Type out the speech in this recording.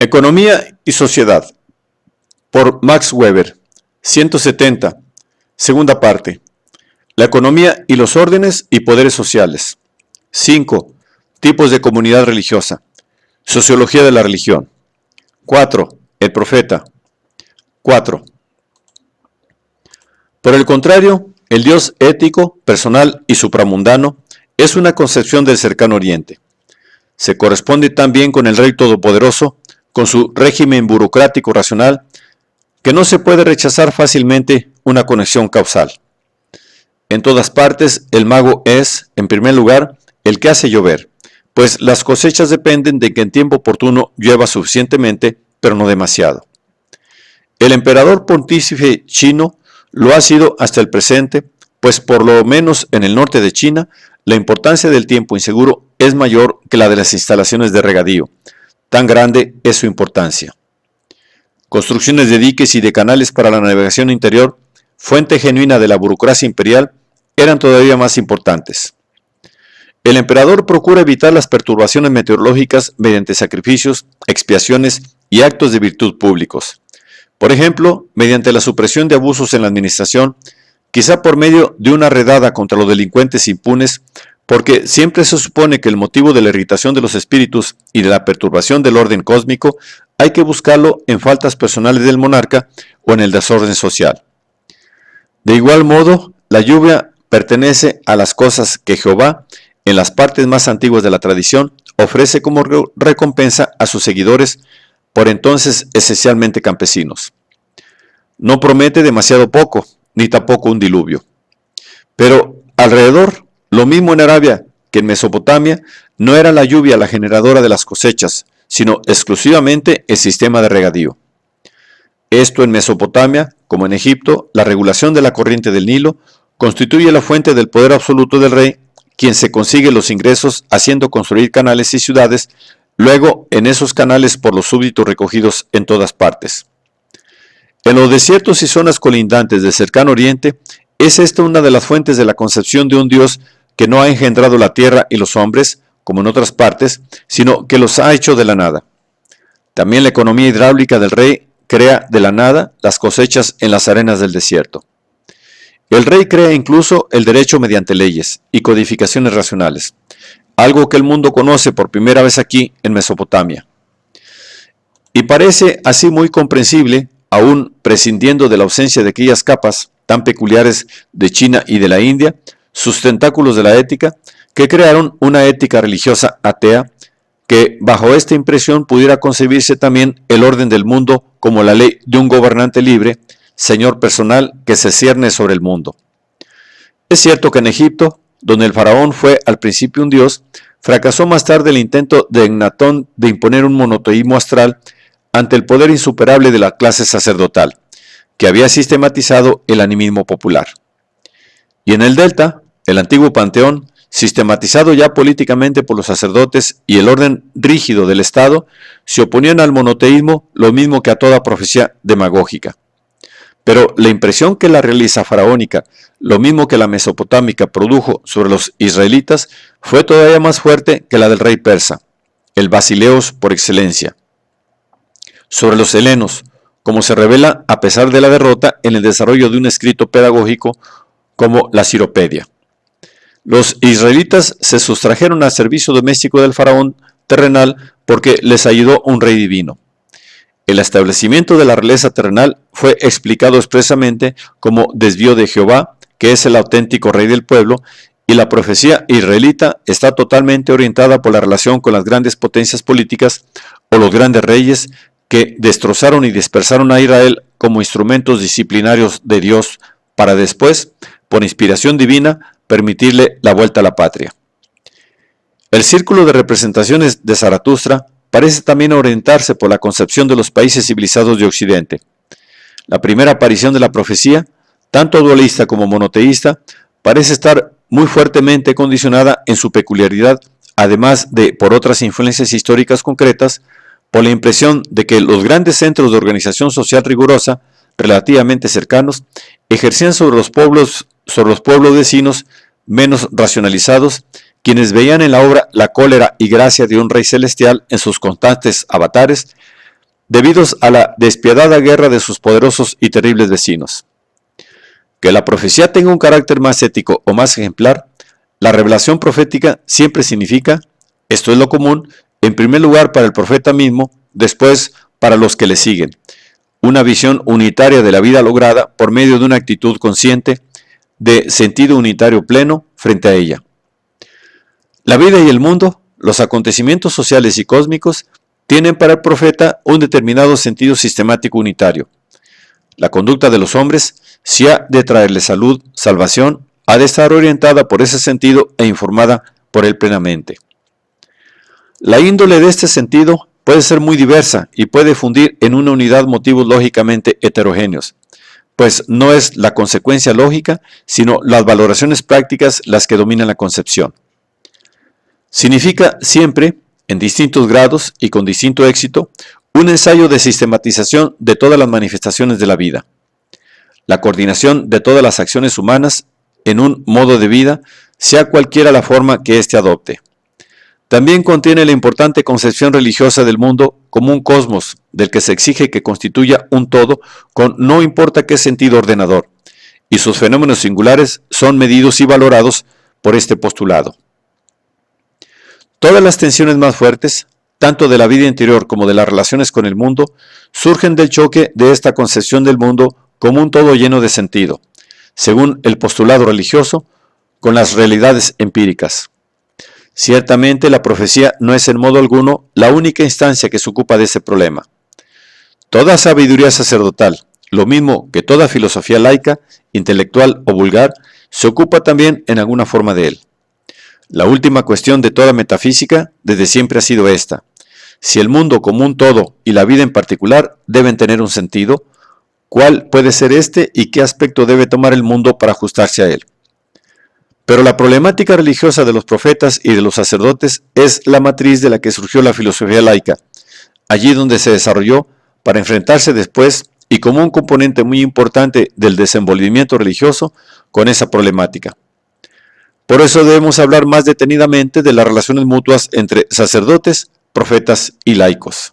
Economía y sociedad, por Max Weber, 170, segunda parte. La economía y los órdenes y poderes sociales. 5. Tipos de comunidad religiosa. Sociología de la religión. 4. El profeta. 4. Por el contrario, el Dios ético, personal y supramundano es una concepción del cercano oriente. Se corresponde también con el Rey Todopoderoso, con su régimen burocrático racional, que no se puede rechazar fácilmente una conexión causal. En todas partes, el mago es, en primer lugar, el que hace llover, pues las cosechas dependen de que en tiempo oportuno llueva suficientemente, pero no demasiado. El emperador pontífice chino lo ha sido hasta el presente, pues por lo menos en el norte de China, la importancia del tiempo inseguro es mayor que la de las instalaciones de regadío. Tan grande es su importancia. Construcciones de diques y de canales para la navegación interior, fuente genuina de la burocracia imperial, eran todavía más importantes. El emperador procura evitar las perturbaciones meteorológicas mediante sacrificios, expiaciones y actos de virtud públicos. Por ejemplo, mediante la supresión de abusos en la administración, quizá por medio de una redada contra los delincuentes impunes, porque siempre se supone que el motivo de la irritación de los espíritus y de la perturbación del orden cósmico hay que buscarlo en faltas personales del monarca o en el desorden social. De igual modo, la lluvia pertenece a las cosas que Jehová, en las partes más antiguas de la tradición, ofrece como recompensa a sus seguidores, por entonces esencialmente campesinos. No promete demasiado poco, ni tampoco un diluvio. Pero alrededor, lo mismo en Arabia que en Mesopotamia, no era la lluvia la generadora de las cosechas, sino exclusivamente el sistema de regadío. Esto en Mesopotamia, como en Egipto, la regulación de la corriente del Nilo constituye la fuente del poder absoluto del rey, quien se consigue los ingresos haciendo construir canales y ciudades, luego en esos canales por los súbditos recogidos en todas partes. En los desiertos y zonas colindantes del cercano oriente, es esta una de las fuentes de la concepción de un Dios que no ha engendrado la tierra y los hombres, como en otras partes, sino que los ha hecho de la nada. También la economía hidráulica del rey crea de la nada las cosechas en las arenas del desierto. El rey crea incluso el derecho mediante leyes y codificaciones racionales, algo que el mundo conoce por primera vez aquí en Mesopotamia. Y parece así muy comprensible, aún prescindiendo de la ausencia de aquellas capas tan peculiares de China y de la India, sus tentáculos de la ética, que crearon una ética religiosa atea, que bajo esta impresión pudiera concebirse también el orden del mundo como la ley de un gobernante libre, señor personal que se cierne sobre el mundo. Es cierto que en Egipto, donde el faraón fue al principio un dios, fracasó más tarde el intento de Ennatón de imponer un monoteísmo astral ante el poder insuperable de la clase sacerdotal, que había sistematizado el animismo popular. Y en el Delta, el antiguo panteón, sistematizado ya políticamente por los sacerdotes y el orden rígido del Estado, se oponían al monoteísmo lo mismo que a toda profecía demagógica. Pero la impresión que la realeza faraónica, lo mismo que la mesopotámica, produjo sobre los israelitas fue todavía más fuerte que la del rey persa, el Basileos por excelencia. Sobre los helenos, como se revela a pesar de la derrota en el desarrollo de un escrito pedagógico como la Ciropedia. Los israelitas se sustrajeron al servicio doméstico del faraón terrenal porque les ayudó un rey divino. El establecimiento de la realeza terrenal fue explicado expresamente como desvío de Jehová, que es el auténtico rey del pueblo, y la profecía israelita está totalmente orientada por la relación con las grandes potencias políticas o los grandes reyes que destrozaron y dispersaron a Israel como instrumentos disciplinarios de Dios para después, por inspiración divina, permitirle la vuelta a la patria. El círculo de representaciones de Zaratustra parece también orientarse por la concepción de los países civilizados de Occidente. La primera aparición de la profecía, tanto dualista como monoteísta, parece estar muy fuertemente condicionada en su peculiaridad, además de por otras influencias históricas concretas, por la impresión de que los grandes centros de organización social rigurosa, relativamente cercanos, ejercían sobre los pueblos vecinos menos racionalizados, quienes veían en la obra la cólera y gracia de un rey celestial en sus constantes avatares, debido a la despiadada guerra de sus poderosos y terribles vecinos. Que la profecía tenga un carácter más ético o más ejemplar, la revelación profética siempre significa, esto es lo común, en primer lugar para el profeta mismo, después para los que le siguen, una visión unitaria de la vida lograda por medio de una actitud consciente de sentido unitario pleno frente a ella. La vida y el mundo, los acontecimientos sociales y cósmicos, tienen para el profeta un determinado sentido sistemático unitario. La conducta de los hombres, si ha de traerle salud, salvación, ha de estar orientada por ese sentido e informada por él plenamente. La índole de este sentido puede ser muy diversa y puede fundir en una unidad motivos lógicamente heterogéneos, pues no es la consecuencia lógica, sino las valoraciones prácticas las que dominan la concepción. Significa siempre, en distintos grados y con distinto éxito, un ensayo de sistematización de todas las manifestaciones de la vida. La coordinación de todas las acciones humanas en un modo de vida, sea cualquiera la forma que éste adopte. También contiene la importante concepción religiosa del mundo como un cosmos del que se exige que constituya un todo con no importa qué sentido ordenador, y sus fenómenos singulares son medidos y valorados por este postulado. Todas las tensiones más fuertes, tanto de la vida interior como de las relaciones con el mundo, surgen del choque de esta concepción del mundo como un todo lleno de sentido, según el postulado religioso, con las realidades empíricas. Ciertamente la profecía no es en modo alguno la única instancia que se ocupa de ese problema. Toda sabiduría sacerdotal, lo mismo que toda filosofía laica, intelectual o vulgar, se ocupa también en alguna forma de él. La última cuestión de toda metafísica desde siempre ha sido esta: si el mundo como un todo y la vida en particular deben tener un sentido, ¿cuál puede ser este y qué aspecto debe tomar el mundo para ajustarse a él? Pero la problemática religiosa de los profetas y de los sacerdotes es la matriz de la que surgió la filosofía laica, allí donde se desarrolló para enfrentarse después y como un componente muy importante del desenvolvimiento religioso con esa problemática. Por eso debemos hablar más detenidamente de las relaciones mutuas entre sacerdotes, profetas y laicos.